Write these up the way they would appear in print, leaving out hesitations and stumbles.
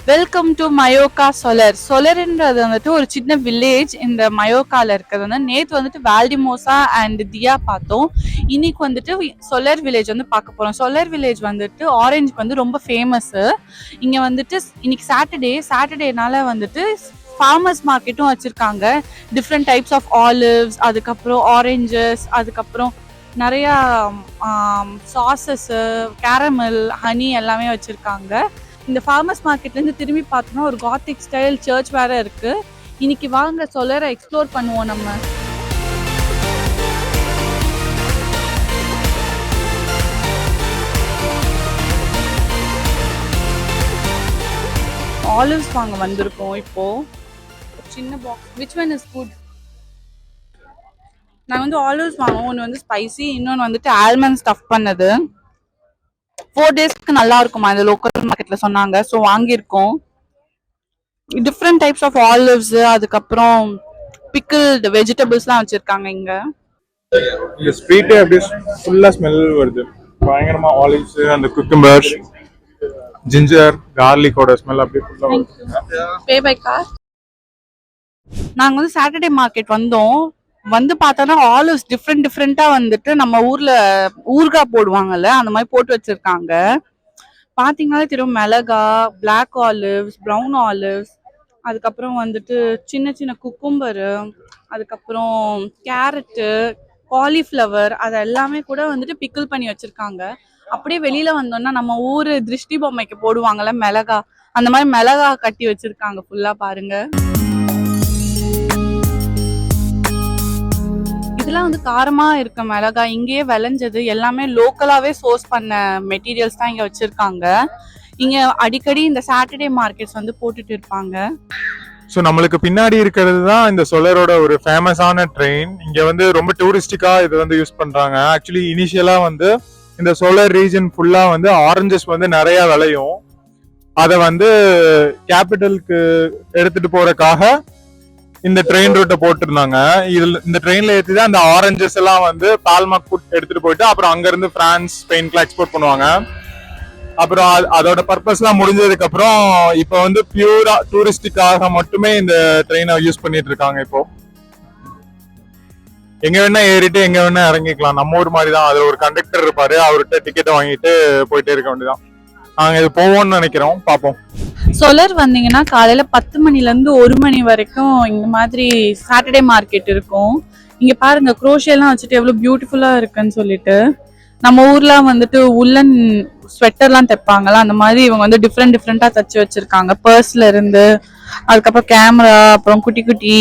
Welcome to மயோக்கா சொலர். சொலர்ன்றது வந்துட்டு ஒரு சின்ன வில்லேஜ் இந்த மயோக்கால இருக்கிறது. வந்து நேற்று வந்துட்டு வால்டிமோசா அண்ட் தியா பார்த்தோம். இன்னைக்கு வந்துட்டு சொலர் வில்லேஜ் வந்து பார்க்க போறோம். சொலர் வில்லேஜ் வந்துட்டு ஆரஞ்சுக்கு வந்து ரொம்ப ஃபேமஸ். இங்க வந்துட்டு இன்னைக்கு சாட்டர்டேனால வந்துட்டு ஃபார்மர்ஸ் மார்க்கெட்டும் வச்சிருக்காங்க. டிஃப்ரெண்ட் டைப்ஸ் ஆஃப் ஆலிவ்ஸ், அதுக்கப்புறம் ஆரஞ்சஸ், அதுக்கப்புறம் நிறையா சாசஸ், கேரமல், ஹனி எல்லாமே வச்சிருக்காங்க. இந்த ஃபார்மர்ஸ் மார்க்கெட்லேருந்து திரும்பி பார்த்தோம்னா ஒரு காத்திக் ஸ்டைல் சர்ச் வேற இருக்கு. இன்னைக்கு வாங்க சொலரை எக்ஸ்ப்ளோர் பண்ணுவோம் நம்ம. ஆலிவ்ஸ் வாங்க வந்திருக்கோம் இப்போ. சின்ன box. Which one is good? நாங்கள் வந்து ஆலிவ்ஸ் வாங்குவோம். ஒன்று வந்து ஸ்பைசி, இன்னொன்று வந்துட்டு ஆல்மண்ட் ஸ்டஃப் பண்ணது. 4 டேஸ்க்கு நல்லா இருக்குமா இந்த லோக்கல் மார்க்கெட்ல சொன்னாங்க. ஸோ வாங்கியிருக்கோம். டிஃப்ரெண்ட் டைப்ஸ் ஆஃப் ஆலிவ்ஸ், அதுக்கப்புறம் பிக்கிள்டு வெஜிடபிள்ஸ்லாம் வச்சிருக்காங்க இங்க. இந்த ஸ்ட்ரீட்டே அப்படியே ஃபுல்லா ஸ்மெல் வருது பயங்கரமா. ஆலிவ்ஸ், அந்த குக்கும்பர், ஜிஞ்சர், கார்லிக்கோட ஸ்மெல் அப்படியே ஃபுல்லா வருது. பே பை கார். நாங்க வந்து சாட்டர்டே மார்க்கெட் வந்தோம். வந்து பார்த்தோன்னா ஆலிவ்ஸ் டிஃப்ரெண்டா வந்துட்டு நம்ம ஊர்ல ஊறுகாய் போடுவாங்கல்ல அந்த மாதிரி போட்டு வச்சிருக்காங்க. பாத்தீங்கன்னாலே தெரியும், மிளகா, பிளாக் ஆலிவ்ஸ், ப்ரௌன் ஆலிவ்ஸ், அதுக்கப்புறம் வந்துட்டு சின்ன சின்ன குக்கும்பரு, அதுக்கப்புறம் கேரட்டு, காலிஃப்ளவர், அது எல்லாமே கூட வந்துட்டு பிக்கிள் பண்ணி வச்சிருக்காங்க. அப்படியே வெளியில வந்தோம்னா நம்ம ஊரு திருஷ்டி பொம்மைக்கு போடுவாங்கல்ல மிளகா, அந்த மாதிரி மிளகா கட்டி வச்சிருக்காங்க ஃபுல்லா பாருங்க. இதெல்லாம் வந்து காரமா இருக்க மிளகாய், இங்கேயே விளைஞ்சது, எல்லாமே லோக்கலாவே சோர்ஸ் பண்ண மெட்டீரியல்ஸ் தான் இங்க வச்சிருக்காங்க. இங்க அடிக்கடி இந்த சாட்டர்டே மார்க்கெட்ஸ் வந்து போட்டுட்டு இருப்பாங்க. ஸோ நம்மளுக்கு பின்னாடி இருக்கிறது தான் இந்த சொலரோட ஒரு ஃபேமஸான ட்ரெயின். இங்க வந்து ரொம்ப டூரிஸ்டிக்கா இது வந்து யூஸ் பண்றாங்க. ஆக்சுவலி இனிஷியலா வந்து இந்த சோலர் ரீஜன் ஃபுல்லா வந்து ஆரஞ்சஸ் வந்து நிறைய விளையும். அதை வந்து கேபிட்டலுக்கு எடுத்துட்டு போறதுக்காக இந்த ட்ரெயின் ரூட்டை போட்டிருந்தாங்க. இதுல இந்த ட்ரெயின்ல ஏற்றி தான் அந்த ஆரஞ்சஸ் எல்லாம் வந்து பால்மாக் எடுத்துட்டு போயிட்டு அப்புறம் அங்க இருந்து பிரான்ஸ், ஸ்பெயின்க்குலாம் எக்ஸ்போர்ட் பண்ணுவாங்க. அப்புறம் அதோட பர்பஸ் எல்லாம் முடிஞ்சதுக்கு அப்புறம் இப்ப வந்து பியூரா டூரிஸ்டுக்காக மட்டுமே இந்த ட்ரெயினை யூஸ் பண்ணிட்டு இருக்காங்க. இப்போ எங்க வேணா ஏறிட்டு எங்க வேணா இறங்கிக்கலாம். நம்ம ஊர் மாதிரி தான். அதுல ஒரு கண்டக்டர் இருப்பாரு, அவர்கிட்ட டிக்கெட்டை வாங்கிட்டு போயிட்டே இருக்க வேண்டியதான். நாங்க இது போவோம்னு நினைக்கிறோம், பாப்போம். சொலர் வந்தீங்கன்னா காலையில 10 மணில இருந்து 1 மணி வரைக்கும் இந்த மாதிரி சாட்டர்டே மார்க்கெட் இருக்கும். இங்க பாருங்க, குரோஷியெல்லாம் வச்சுட்டு எவ்வளவு பியூட்டிஃபுல்லா இருக்குன்னு சொல்லிட்டு. நம்ம ஊர்ல வந்துட்டு உள்ளன் ஸ்வெட்டர்லாம் தைப்பாங்கல்ல, அந்த மாதிரி இவங்க வந்து டிஃப்ரெண்டா தச்சு வச்சிருக்காங்க. பர்ஸ்ல இருந்து, அதுக்கப்புறம் கேமரா, அப்புறம் குட்டி குட்டி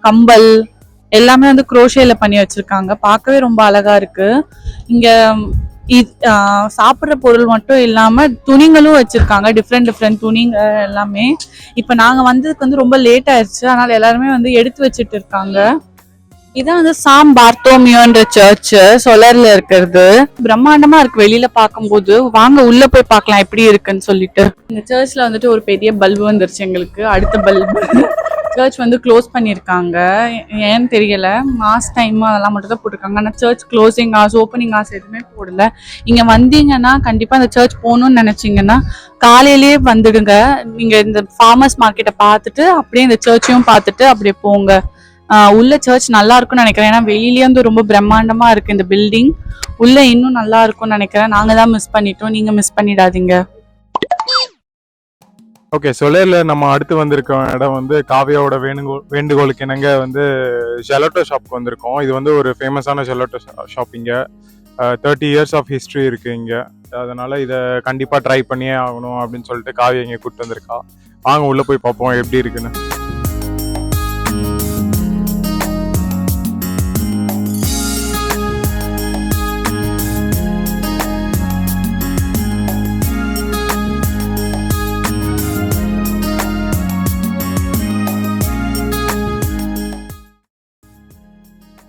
கம்பல் எல்லாமே வந்து குரோஷியில பண்ணி வச்சிருக்காங்க. பார்க்கவே ரொம்ப அழகா இருக்கு. இங்க சாப்பிட்ற பொருள் மட்டும் இல்லாம துணிங்களும் வச்சிருக்காங்க. டிஃப்ரெண்ட் துணிங்க எல்லாமே. இப்ப நாங்க வந்ததுக்கு வந்து ரொம்ப லேட் ஆயிடுச்சு, அதனால எல்லாருமே வந்து எடுத்து வச்சுட்டு இருக்காங்க. இதான் வந்து சாம் பார்த்தோமியோன்ற சர்ச் சொலர்ல இருக்கிறது. பிரம்மாண்டமா இருக்கு வெளியில பார்க்கும்போது. வாங்க உள்ள போய் பார்க்கலாம் எப்படி இருக்குன்னு சொல்லிட்டு. இந்த சர்ச்ல வந்துட்டு ஒரு பெரிய பல்பு வந்துருச்சு எங்களுக்கு. அடுத்த பல்பு. சர்ச் வந்து க்ளோஸ் பண்ணியிருக்காங்க, ஏன்னு தெரியல. மாஸ் டைம் அதெல்லாம் மட்டும் தான் போட்டிருக்காங்க. ஆனால் church closing hours, opening hours எதுவுமே போடல. இங்க வந்தீங்கன்னா கண்டிப்பா இந்த சர்ச் போகணும்னு நினைச்சீங்கன்னா காலையிலேயே வந்துடுங்க. நீங்க இந்த ஃபார்மர்ஸ் மார்க்கெட்டை பார்த்துட்டு அப்படியே இந்த சர்ச்சையும் பார்த்துட்டு அப்படியே போங்க. உள்ள சர்ச் நல்லா இருக்கும்னு நினைக்கிறேன். ஏன்னா வெளியிலேயே வந்து ரொம்ப பிரம்மாண்டமா இருக்கு இந்த பில்டிங். உள்ள இன்னும் நல்லா இருக்கும்னு நினைக்கிறேன். நாங்க தான் மிஸ் பண்ணிட்டோம், நீங்க மிஸ் பண்ணிடாதீங்க. ஓகே, சொலேர்ல நம்ம அடுத்து வந்திருக்க இடம் வந்து காவியாவோட வேண்டுகோளுக்கு இணங்க வந்து ஜெலட்டோ ஷாப்க்கு வந்திருக்கோம். இது வந்து ஒரு ஃபேமஸான ஜெலட்டோ ஷாப். இங்க 30 இயர்ஸ் ஆஃப் ஹிஸ்ட்ரி இருக்கு இங்க. அதனால இதை கண்டிப்பா ட்ரை பண்ணியே ஆகணும் அப்படின்னு சொல்லிட்டு காவியா இங்க கூப்பிட்டு வந்திருக்கா. வாங்க உள்ள போய் பார்ப்போம் எப்படி இருக்குன்னு.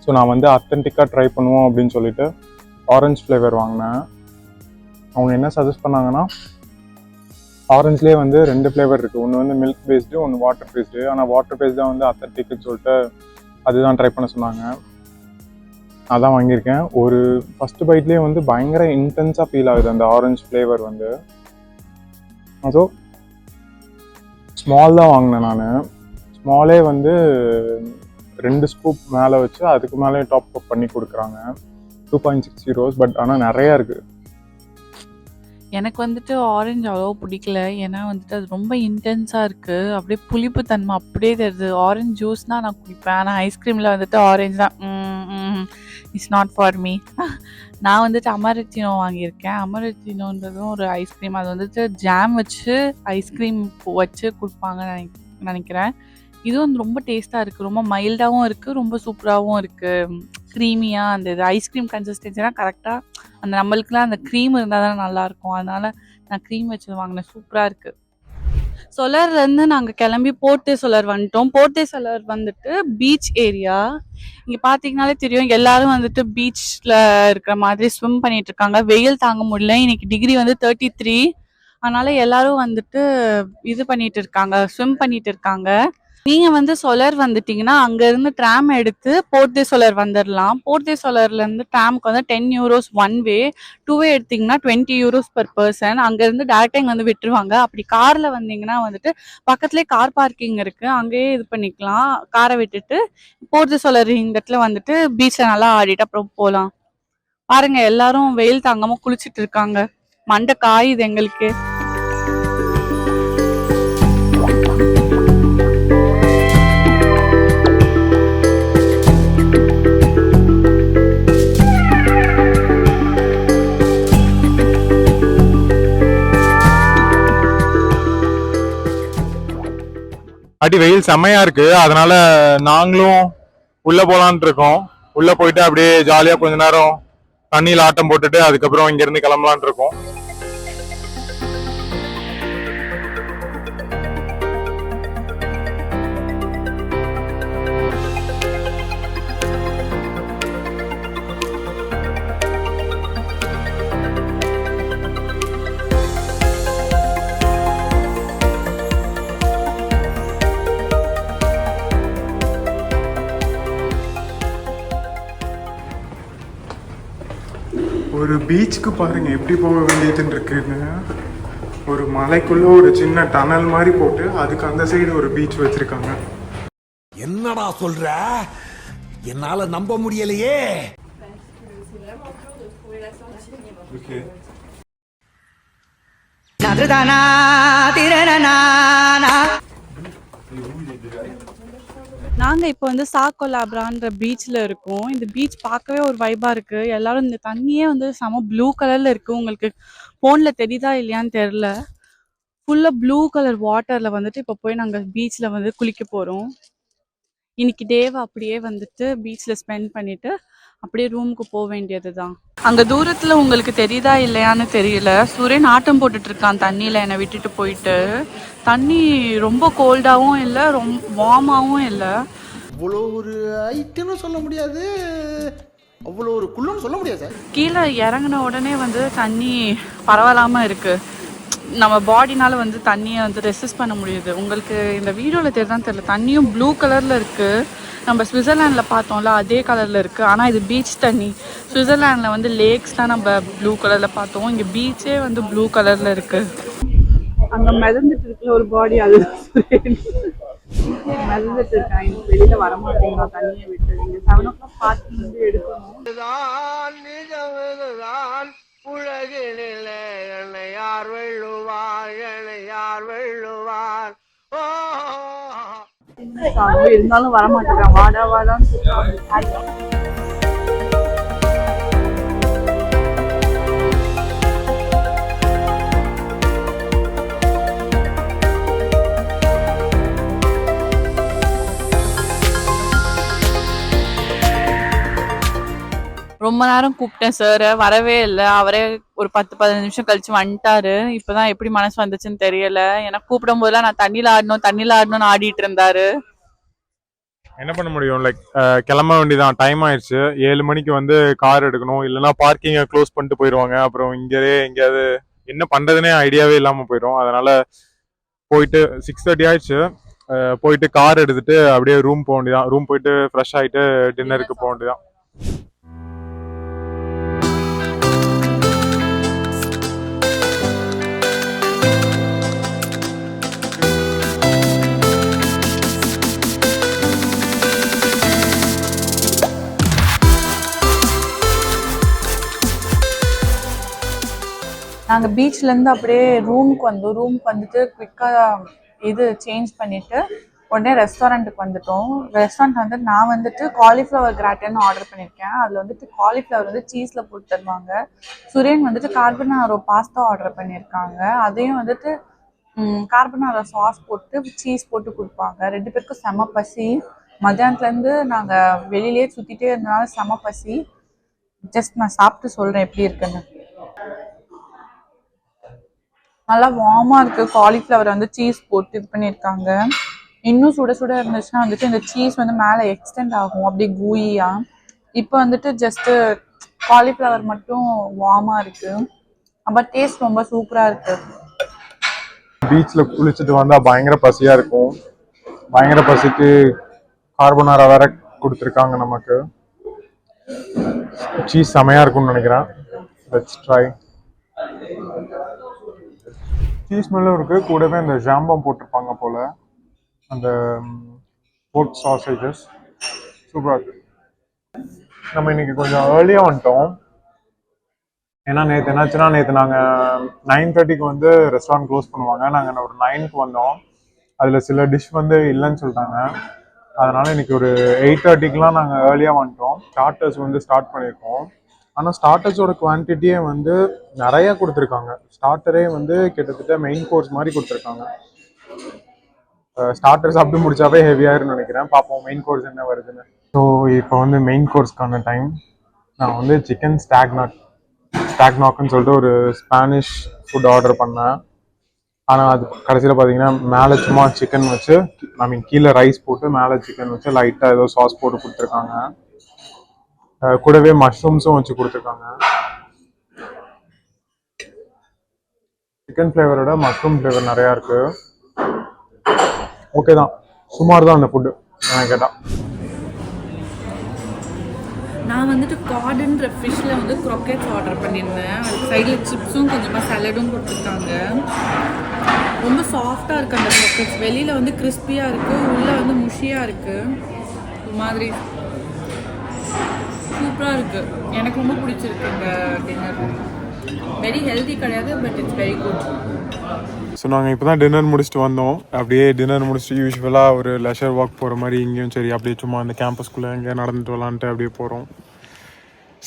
ஸோ நான் வந்து அத்தன்டிக்காக ட்ரை பண்ணுவோம் அப்படின்னு சொல்லிட்டு ஆரஞ்ச் ஃப்ளேவர் வாங்கினேன். அவங்க என்ன சஜஸ்ட் பண்ணாங்கன்னா, ஆரஞ்சுலேயே வந்து 2 ஃப்ளேவர் இருக்குது. ஒன்று வந்து மில்க் பேஸ்டு, ஒன்று வாட்டர் பேஸ்டு. ஆனால் வாட்டர் பேஸ்ட் தான் வந்து அத்தன்டிக்குன்னு சொல்லிட்டு அதுதான் ட்ரை பண்ண சொன்னாங்க. அதான் வாங்கியிருக்கேன். ஒரு ஃபஸ்ட்டு பைட்லேயே வந்து பயங்கர இன்டென்ஸாக ஃபீல் ஆகுது அந்த ஆரஞ்ச் ஃப்ளேவர் வந்து. ஸோ ஸ்மால் தான் வாங்கினேன் நான். ஸ்மாலே வந்து 2 ஸ்கூப் மேலே வச்சு அதுக்கு மேலே டாப் அப் பண்ணி கொடுக்குறாங்க. 2.6 ஹீரோஸ். பட் ஆனால் நிறையா இருக்குது. எனக்கு வந்துட்டு ஆரஞ்சு அவ்வளோ பிடிக்கல. ஏன்னா வந்துட்டு அது ரொம்ப இன்டென்ஸாக இருக்குது. அப்படியே புளிப்பு தன்மை அப்படியே தெரியுது. ஆரஞ்சு ஜூஸ்னால் நான் குடிப்பேன். ஆனால் ஐஸ்கிரீமில் வந்துட்டு ஆரஞ்சு தான் இட்ஸ் நாட் ஃபார் மீ. நான் வந்துட்டு அமரத்தினோ வாங்கியிருக்கேன். அமரத்தினோன்றதும் ஒரு ஐஸ்கிரீம். அது வந்துட்டு ஜாம் வச்சு ஐஸ்கிரீம் வச்சு கொடுப்பாங்கன்னு நினைக்கிறேன். இதுவும் வந்து ரொம்ப டேஸ்ட்டாக இருக்குது. ரொம்ப மைல்டாகவும் இருக்குது, ரொம்ப சூப்பராகவும் இருக்குது. க்ரீமியாக அந்த இது ஐஸ்கிரீம் கன்சிஸ்டன்சினா கரெக்டாக அந்த நம்மளுக்குலாம் அந்த க்ரீம் இருந்தால் தானே நல்லாயிருக்கும். அதனால் நான் க்ரீம் வச்சு வாங்கினேன். சூப்பராக இருக்குது. சொலர்லேருந்து நாங்கள் கிளம்பி போர்ட்டே சொலர் வந்துட்டோம். போர்ட்டே சொலர் வந்துட்டு பீச் ஏரியா. இங்கே பார்த்தீங்கனாலே தெரியும், எல்லாரும் வந்துட்டு பீச்சில் இருக்கிற மாதிரி ஸ்விம் பண்ணிட்டு இருக்காங்க. வெயில் தாங்க முடியல. இன்னைக்கு டிகிரி வந்து 33. அதனால எல்லாரும் வந்துட்டு இது பண்ணிட்டு இருக்காங்க, ஸ்விம் பண்ணிட்டு இருக்காங்க. நீங்க வந்து சொலர் வந்துட்டீங்கன்னா அங்க இருந்து ட்ராம் எடுத்து போர்ட்டே சொலர் வந்துடலாம். போர்ட்டே சொலர்ல இருந்து ட்ராமுக்கு வந்து 10 யூரோஸ் ஒன் வே. 2 வே எடுத்தீங்கன்னா 20 யூரோஸ் பர் பர்சன். அங்க இருந்து டேரக்டா இங்க வந்து விட்டுருவாங்க. அப்படி கார்ல வந்தீங்கன்னா வந்துட்டு பக்கத்துலேயே கார் பார்க்கிங் இருக்கு, அங்கேயே இது பண்ணிக்கலாம். காரை விட்டுட்டு போர்ட்டே சொலர் இந்த இடத்துல வந்துட்டு பீச்ல நல்லா ஆடிட்டு அப்புறம் போகலாம். பாருங்க, எல்லாரும் வெயில் தாங்காம குளிச்சுட்டு இருக்காங்க. மண்டை காயுது எங்களுக்கு. அடி வெயில் செம்மையா இருக்கு. அதனால நாங்களும் உள்ள போலான் இருக்கோம். உள்ள போயிட்டு அப்படியே ஜாலியா கொஞ்ச நேரம் தண்ணியில ஆட்டம் போட்டுட்டு அதுக்கப்புறம் இங்க இருந்து கிளம்பலான் இருக்கோம். ஒரு பீச்சுக்கு பாருங்க எப்படி போக வேண்டியதுன்னு இருக்குன்னு. ஒரு மலைக்குள்ள ஒரு சின்ன டனல் மாதிரி போட்டு அதுக்கு அந்த சைடு ஒரு பீச் வச்சிருக்காங்க. என்னடா சொல்ற? என்னால நம்ப முடியலையே. நாங்க இப்போ வந்து சாக்கோலாப்ரான்ற பீச்ல இருக்கோம். இந்த பீச் பார்க்கவே ஒரு வைபா இருக்கு. எல்லாரும் இந்த தண்ணியே வந்து செம ப்ளூ கலர்ல இருக்கு. உங்களுக்கு போன்ல தெரியுதா இல்லையான்னு தெரியல. ஃபுல்லா ப்ளூ கலர் வாட்டர்ல வந்துட்டு இப்போ போய் நாங்க பீச்ல வந்து குளிக்க போறோம். இன்னைக்கு டேவை அப்படியே வந்துட்டு பீச்ல ஸ்பெண்ட் பண்ணிட்டு அப்படியே ரூமுக்கு போக வேண்டியதுதான். அங்க தூரத்துல உங்களுக்கு தெரியுதா இல்லையான்னு தெரியல, சூரியன் ஆட்டம் போட்டுட்டு இருக்கான் தண்ணியில என்னை விட்டுட்டு போயிட்டு. தண்ணி ரொம்ப கோல்டாவும் இல்லை, ரொம்ப வார்மாவும் இல்லை. அவ்வளோ ஒரு ஐட்டுன்னு சொல்ல முடியாது, அவ்வளோ ஒரு குள்ளன்னு சொல்ல முடியாது சார். கீழே இறங்கின உடனே வந்து தண்ணி பரவாயில்லாம இருக்கு. நம்ம பாடினால வந்து தண்ணியை வந்து ரெசிஸ்ட் பண்ண முடியுது. உங்களுக்கு இந்த வீடியோவில் தெரியுதான்னு தெரியல, தண்ணியும் ப்ளூ கலரில் இருக்குது. நம்ம சுவிட்சர்லாண்டில் பார்த்தோம்ல அதே கலரில் இருக்குது. ஆனால் இது பீச் தண்ணி. சுவிட்சர்லாண்டில் வந்து லேக்ஸ் தான் நம்ம ப்ளூ கலரில் பார்த்தோம். இங்கே பீச்சே வந்து ப்ளூ கலரில் இருக்குது. அங்கே மிதந்துட்டு இருக்கிற ஒரு பாடி, அது மிதந்துட்டு இருக்கான். வெளியில வர மாட்டேங்கிறா தண்ணியை விட்டு. நீங்கள் 7 o'clock பார்த்து வந்து எடுக்கணும். உலகினிலே என்னை யார் வெல்லுவார், என்னை யார் வெல்லுவார். இருந்தாலும் வர மாட்டேங்கிறான். வாடா வாடான்னு ரொம்ப நேரம் கூப்பிட்டேன் சார், வரவே இல்லை. அவரே ஒரு 10-15 நிமிஷம் கழிச்சு வந்துட்டாரு. இப்பதான் எப்படி மனசு வந்துச்சுன்னு தெரியல. ஏன்னா கூப்பிடும் போதெல்லாம் நான் தண்ணியில ஆடணும்னு ஆடிட்டு இருந்தாரு. என்ன பண்ண முடியும், லைக் கிளம்ப வேண்டியதான். டைம் ஆயிடுச்சு. 7 மணிக்கு வந்து கார் எடுக்கணும், இல்லைன்னா பார்க்கிங்கை க்ளோஸ் பண்ணிட்டு போயிடுவாங்க. அப்புறம் இங்கே எங்கேயாவது என்ன பண்றதுன்னே ஐடியாவே இல்லாம போயிடும். அதனால போயிட்டு 6:30 ஆயிடுச்சு. போயிட்டு கார் எடுத்துட்டு அப்படியே ரூம் போக வேண்டியதான். ரூம் போயிட்டு ஃப்ரெஷ் ஆயிட்டு டின்னருக்கு போக வேண்டியதான். நாங்கள் பீச்லேருந்து அப்படியே ரூமுக்கு வந்துட்டு குவிக்காக இது சேஞ்ச் பண்ணிவிட்டு உடனே ரெஸ்டாரண்ட்டுக்கு வந்துட்டோம். ரெஸ்டாரண்ட் வந்து நான் வந்துட்டு காலிஃப்ளவர் கிராட்டன் ஆர்டர் பண்ணியிருக்கேன். அதில் வந்துட்டு காலிஃப்ளவர் வந்து சீஸில் போட்டு தருவாங்க. சுரேன் வந்துட்டு கார்பனாரோ பாஸ்தா ஆர்டர் பண்ணியிருக்காங்க. அதையும் வந்துட்டு கார்பனாரோ சாஸ் போட்டு சீஸ் போட்டு கொடுப்பாங்க. 2 பேருக்கும் செம பசி. மத்தியானத்துலேருந்து நாங்கள் வெளியிலே சுற்றிட்டே இருந்தனால செம பசி. ஜஸ்ட் நான் சாப்பிட்டு சொல்கிறேன் எப்படி இருக்குன்னு. நல்லா வார்மாக இருக்குது. காலிஃப்ளவர் வந்து சீஸ் போட்டு இது பண்ணியிருக்காங்க. இன்னும் சுட சுட இருந்துச்சுன்னா வந்துட்டு இந்த சீஸ் வந்து மேலே எக்ஸ்டெண்ட் ஆகும் அப்படியே கூயியாக. இப்போ வந்துட்டு ஜஸ்ட்டு காலிஃப்ளவர் மட்டும் வார்மாக இருக்குது. பட் டேஸ்ட் ரொம்ப சூப்பராக இருக்குது. பீச்சில் குளிச்சுட்டு வந்தால் பயங்கர பசியாக இருக்கும். பயங்கர பசிக்கு கார்பனாரா வேற கொடுத்துருக்காங்க நமக்கு. சீஸ் செமையாக இருக்கும்னு நினைக்கிறேன். Let's try. சீஸ் ஸ்மெல்லும் இருக்குது, கூடவே இந்த ஜாம்பம் போட்டிருப்பாங்க போல், அந்த போர்க் சாசேஜஸ் சூப்பராக இருக்குது. நம்ம இன்னைக்கு கொஞ்சம் ஏர்லியாக வந்துட்டோம். ஏன்னா நேற்று என்னாச்சுன்னா, நேற்று நாங்கள் 9:30க்கு வந்து ரெஸ்டாரண்ட் க்ளோஸ் பண்ணுவாங்க. நாங்கள் ஒரு 9க்கு வந்தோம். அதில் சில டிஷ் வந்து இல்லைன்னு சொல்லிட்டாங்க. அதனால் இன்னைக்கு ஒரு 8:30க்குலாம் நாங்கள் ஏர்லியாக வந்துட்டோம். ஸ்டார்டர்ஸ் வந்து ஸ்டார்ட் பண்ணியிருக்கோம். ஆனால் ஸ்டார்டர்ஸோட குவான்டிட்டியே வந்து நிறையா கொடுத்துருக்காங்க. ஸ்டார்டரே வந்து கிட்டத்தட்ட மெயின் கோர்ஸ் மாதிரி கொடுத்துருக்காங்க. ஸ்டார்டர் சாப்பிட்டு முடிச்சாவே ஹெவியாயிருன்னு நினைக்கிறேன். பார்ப்போம் மெயின் கோர்ஸ் என்ன வருதுன்னு. ஸோ இப்போ வந்து மெயின் கோர்ஸ்க்கான டைம். நான் வந்து சிக்கன் ஸ்டாக்னாக்குன்னு சொல்லிட்டு ஒரு ஸ்பானிஷ் ஃபுட் ஆர்டர் பண்ணேன். ஆனால் அது கடைசியில் பார்த்தீங்கன்னா மேலே சும்மா சிக்கன் வச்சு, கீழே ரைஸ் போட்டு மேலே சிக்கன் வச்சு லைட்டாக ஏதோ சாஸ் போட்டு கொடுத்துருக்காங்க. கூடவே மஷ்ரூம்ஸும் வச்சு கொடுத்துருக்காங்க. சிக்கன் ஃப்ளேவரோட மஷ்ரூம் ஃப்ளேவர் நிறையா இருக்குது. ஓகே தான், சுமார் தான் அந்த ஃபுட்டு எனக்கு கேட்டால். நான் வந்துட்டு கார்டுன்ற ஃபிஷ்ஷில் வந்து க்ராக்கெட்ஸ் ஆர்டர் பண்ணியிருந்தேன். அதுக்கு சைடில் சிப்ஸும் கொஞ்சமாக சலடும் கொடுத்துருக்காங்க. ரொம்ப சாஃப்டாக இருக்குது அந்த க்ராக்கெட்ஸ். வெளியில் வந்து கிறிஸ்பியாக இருக்குது, உள்ளே வந்து முஷியாக இருக்குது. ஒரு மாதிரி சூப்பராக இருக்குது. எனக்கு ரொம்ப பிடிச்சிருக்கு இந்த டின்னர். வெரி ஹெல்தி கிடையாது, but it's very good. So நாங்கள் இப்போ தான் டின்னர் முடிச்சுட்டு வந்தோம். அப்படியே டின்னர் முடிச்சுட்டு யூஸ்வலாக ஒரு லெஷர் வாக் போகிற மாதிரி இங்கேயும் சரி அப்படியே சும்மா அந்த கேம்பஸ்குள்ளே எங்கே நடந்துட்டு வரலான்ட்டு அப்படியே போகிறோம்.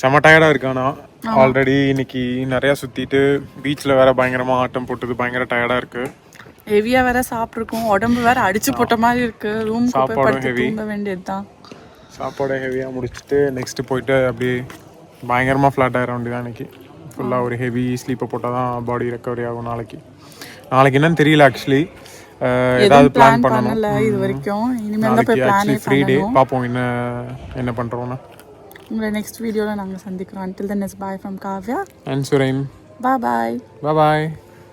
செம்ம டயர்டாக இருக்கு. ஆனால் ஆல்ரெடி இன்னைக்கு நிறையா சுற்றிட்டு பீச்சில் வேறு பயங்கரமாக ஆட்டம் போட்டது பயங்கர டயர்டாக இருக்குது. ஹெவியாக வேற சாப்பிட்ருக்கோம். உடம்பு வேற அடிச்சு போட்ட மாதிரி இருக்குது. ரூம் சாப்பாடும் ஹெவி. தூங்க வேண்டியது தான். சாப்பாடை ஹெவியாக முடிச்சுட்டு நெக்ஸ்ட்டு போயிட்டு அப்படியே பயங்கரமாக ஃப்ளாட் ஆகிட வேண்டியதான். இன்றைக்கி ஃபுல்லாக ஒரு ஹெவி ஸ்லீப்பை போட்டால் தான் பாடி ரெக்கவரி ஆகும். நாளைக்கு என்னன்னு தெரியல. ஆக்சுவலி ஏதாவது பிளான் பண்ணணும் இது வரைக்கும். இனிமேல் தான் போய் பிளான் ஃப்ரீடே பார்ப்போம் என்ன பண்ணுறோன்னா. உங்களை நெக்ஸ்ட் வீடியோவில் நாங்கள் சந்திக்கிறோம். Until then, it's bye from Kavya and Surain. Bye bye. Bye bye.